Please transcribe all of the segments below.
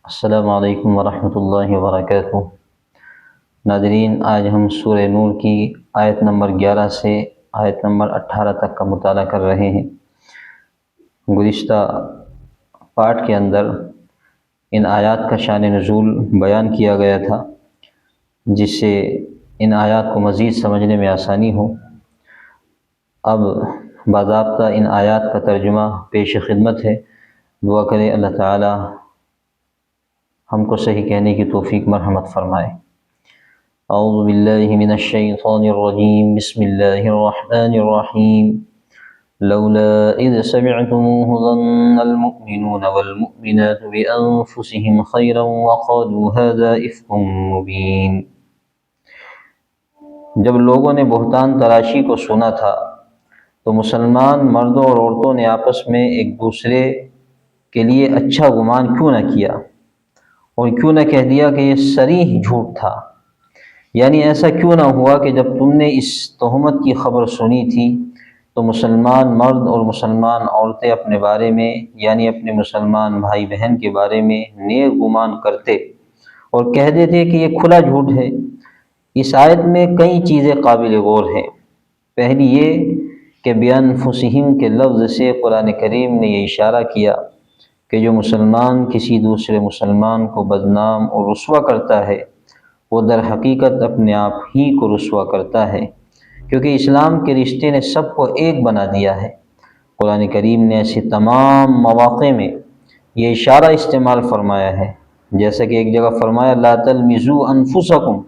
السلام علیکم ورحمۃ اللہ وبرکاتہ۔ ناظرین، آج ہم سورہ نور کی آیت نمبر 11 سے آیت نمبر 18 تک کا مطالعہ کر رہے ہیں۔ گزشتہ پارٹ کے اندر ان آیات کا شان نزول بیان کیا گیا تھا، جس سے ان آیات کو مزید سمجھنے میں آسانی ہو۔ اب باضابطہ ان آیات کا ترجمہ پیش خدمت ہے۔ دعا کرے اللہ تعالی ہم کو صحیح کہنے کی توفیق مرحمت فرمائے۔ اعوذ باللہ من الشیطان الرجیم، بسم اللہ الرحمن الرحیم۔ لولا اذ سمعتموه ظن المؤمنون والمؤمنات بانفسهم خیرا وقالوا هذا افک مبین۔ جب لوگوں نے بہتان تراشی کو سنا تھا تو مسلمان مردوں اور عورتوں نے آپس میں ایک دوسرے کے لیے اچھا گمان کیوں نہ کیا اور کیوں نہ کہہ دیا کہ یہ صریح جھوٹ تھا؟ یعنی ایسا کیوں نہ ہوا کہ جب تم نے اس تہمت کی خبر سنی تھی تو مسلمان مرد اور مسلمان عورتیں اپنے بارے میں، یعنی اپنے مسلمان بھائی بہن کے بارے میں نیک گمان کرتے اور کہہ دیتے کہ یہ کھلا جھوٹ ہے۔ اس آیت میں کئی چیزیں قابل غور ہیں۔ پہلی یہ کہ بِأَنفُسِهِمْ کے لفظ سے قرآن کریم نے یہ اشارہ کیا کہ جو مسلمان کسی دوسرے مسلمان کو بدنام اور رسوا کرتا ہے وہ در حقیقت اپنے آپ ہی کو رسوا کرتا ہے، کیونکہ اسلام کے رشتے نے سب کو ایک بنا دیا ہے۔ قرآن کریم نے ایسے تمام مواقع میں یہ اشارہ استعمال فرمایا ہے، جیسا کہ ایک جگہ فرمایا لا تلمزوا انفسکم،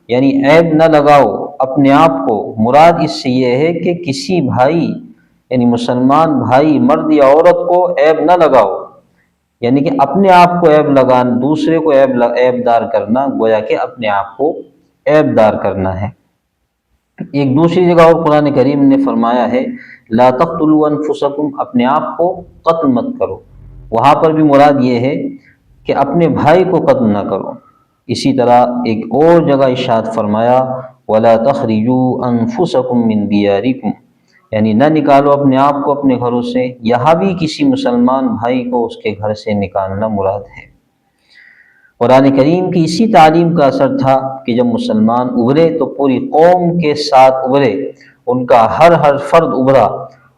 یعنی عیب نہ لگاؤ اپنے آپ کو۔ مراد اس سے یہ ہے کہ کسی بھائی یعنی مسلمان بھائی مرد یا عورت کو عیب نہ لگاؤ، یعنی کہ اپنے آپ کو عیب لگانا، دوسرے کو عیب دار کرنا گویا کہ اپنے آپ کو عیب دار کرنا ہے۔ ایک دوسری جگہ اور قرآن کریم نے فرمایا ہے لا تقتلوا انفسکم، اپنے آپ کو قتل مت کرو۔ وہاں پر بھی مراد یہ ہے کہ اپنے بھائی کو قتل نہ کرو۔ اسی طرح ایک اور جگہ ارشاد فرمایا ولا تخرجوا انفسکم من دیارکم، یعنی نہ نکالو اپنے آپ کو اپنے گھروں سے۔ یہاں بھی کسی مسلمان بھائی کو اس کے گھر سے نکالنا مراد ہے۔ قرآن کریم کی اسی تعلیم کا اثر تھا کہ جب مسلمان ابھرے تو پوری قوم کے ساتھ ابھرے، ان کا ہر فرد ابھرا،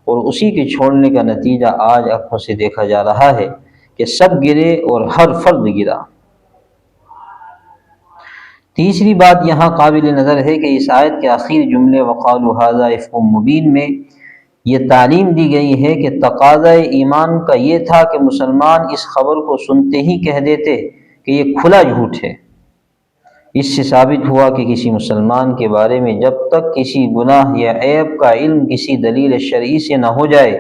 اور اسی کے چھوڑنے کا نتیجہ آج آنکھوں سے دیکھا جا رہا ہے کہ سب گرے اور ہر فرد گرا۔ تیسری بات یہاں قابل نظر ہے کہ اس آیت کے آخری جملے وقالوا ھذا افک مبین میں یہ تعلیم دی گئی ہے کہ تقاضۂ ایمان کا یہ تھا کہ مسلمان اس خبر کو سنتے ہی کہہ دیتے کہ یہ کھلا جھوٹ ہے۔ اس سے ثابت ہوا کہ کسی مسلمان کے بارے میں جب تک کسی گناہ یا عیب کا علم کسی دلیل شرعی سے نہ ہو جائے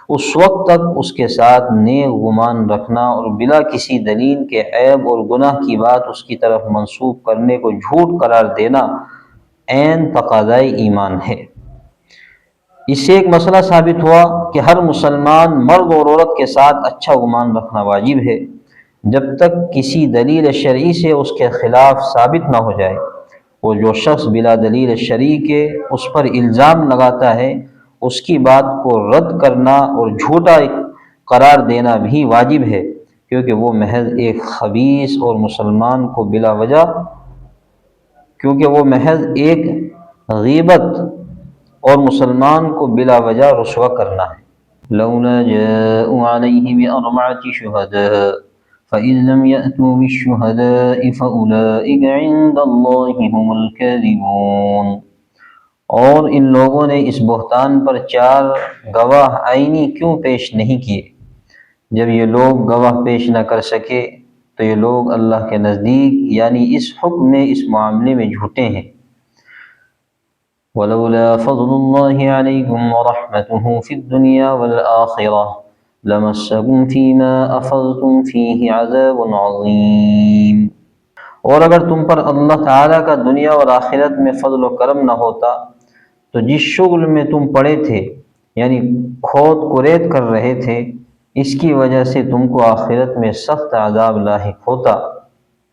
اس وقت تک اس کے ساتھ نیک گمان رکھنا اور بلا کسی دلیل کے عیب اور گناہ کی بات اس کی طرف منسوب کرنے کو جھوٹ قرار دینا عین تقاضۂ ایمان ہے۔ اس سے ایک مسئلہ ثابت ہوا کہ ہر مسلمان مرد اور عورت کے ساتھ اچھا گمان رکھنا واجب ہے جب تک کسی دلیل شرعی سے اس کے خلاف ثابت نہ ہو جائے، اور جو شخص بلا دلیل شرعی کے اس پر الزام لگاتا ہے اس کی بات کو رد کرنا اور جھوٹا قرار دینا بھی واجب ہے، کیونکہ وہ محض ایک خبیث اور مسلمان کو بلا وجہ غیبت اور مسلمان کو بلا وجہ رسوا کرنا ہے۔ لولا جاءوا علیہ بأربعة شہداء فإذ لم يأتوا بالشہداء فأولئک عند اللہ هم الکاذبون۔ اور ان لوگوں نے اس بہتان پر 4 گواہ عینی کیوں پیش نہیں کیے؟ جب یہ لوگ گواہ پیش نہ کر سکے تو یہ لوگ اللہ کے نزدیک یعنی اس حکم میں، اس معاملے میں جھوٹے ہیں۔ وَلَوْلَا فَضْلُ اللَّهِ عَلَيْكُمْ وَرَحْمَتُهُ فِي الدُّنْيَا وَالْآخِرَةِ لَمَسَّكُمْ فِي مَا أَفَضْتُمْ فِيهِ عَذَابٌ عَظِيمٌ۔ اور اگر تم پر اللہ تعالیٰ کا دنیا اور آخرت میں فضل و کرم نہ ہوتا تو جس شغل میں تم پڑے تھے یعنی کھود کریت کر رہے تھے، اس کی وجہ سے تم کو آخرت میں سخت عذاب لاحق ہوتا۔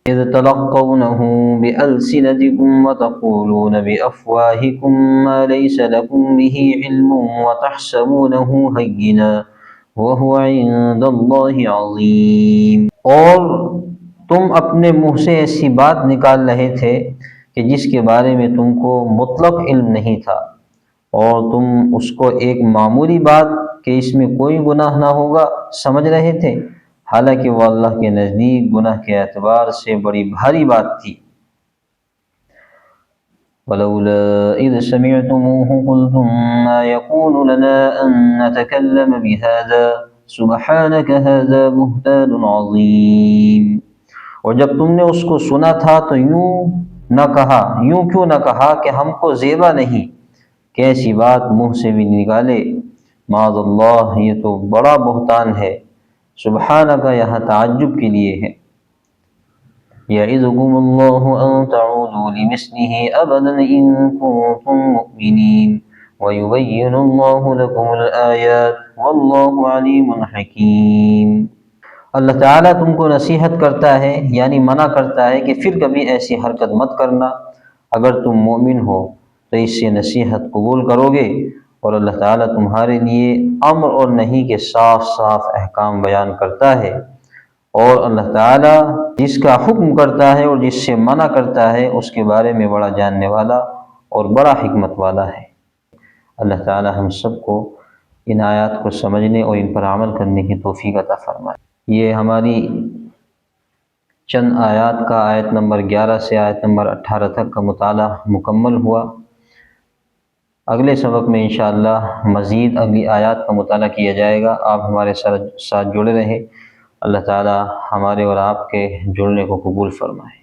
اذ تلقونه بألسنتكم وتقولون بأفواهكم ما ليس لكم به علم وتحسبونه هينا وهو عند الله عظيم۔ اور تم اپنے منہ سے ایسی بات نکال رہے تھے کہ جس کے بارے میں تم کو مطلق علم نہیں تھا، اور تم اس کو ایک معمولی بات کہ اس میں کوئی گناہ نہ ہوگا سمجھ رہے تھے، حالانکہ وہ اللہ کے نزدیک گناہ کے اعتبار سے بڑی بھاری بات تھی۔ وَلَوْلَا إِذْ سَمِعْتُمُوهُ قُلْتُم مَّا يَكُونُ لَنَا أَن نَّتَكَلَّمَ بِهَٰذَا سُبْحَانَكَ هَٰذَا بُهْتَانٌ عَظِيمٌ۔ اور جب تم نے اس کو سنا تھا تو یوں کیوں نہ کہا کہ ہم کو زیبا نہیں کہ ایسی بات منہ سے بھی نکالے، معاذ اللہ، یہ تو بڑا بہتان ہے۔ سبحانہ کا یہاں تعجب کے لیے ہے۔ یعظکم اللہ ان تعودوا لمثلہ ابدا ان کنتم مؤمنین ویبین اللہ لکم الآیات واللہ علیم حکیم۔ اللہ تعالیٰ تم کو نصیحت کرتا ہے، یعنی منع کرتا ہے کہ پھر کبھی ایسی حرکت مت کرنا۔ اگر تم مومن ہو تو اس سے نصیحت قبول کرو گے، اور اللہ تعالیٰ تمہارے لیے امر اور نہی کے صاف صاف احکام بیان کرتا ہے، اور اللہ تعالیٰ جس کا حکم کرتا ہے اور جس سے منع کرتا ہے اس کے بارے میں بڑا جاننے والا اور بڑا حکمت والا ہے۔ اللہ تعالیٰ ہم سب کو ان آیات کو سمجھنے اور ان پر عمل کرنے کی توفیق عطا فرمائے۔ یہ ہماری چند آیات کا آیت نمبر 11 سے آیت نمبر 18 تک کا مطالعہ مکمل ہوا۔ اگلے سبق میں انشاءاللہ مزید اگلی آیات کا مطالعہ کیا جائے گا۔ آپ ہمارے ساتھ جڑے رہیں۔ اللہ تعالی ہمارے اور آپ کے جڑنے کو قبول فرمائے۔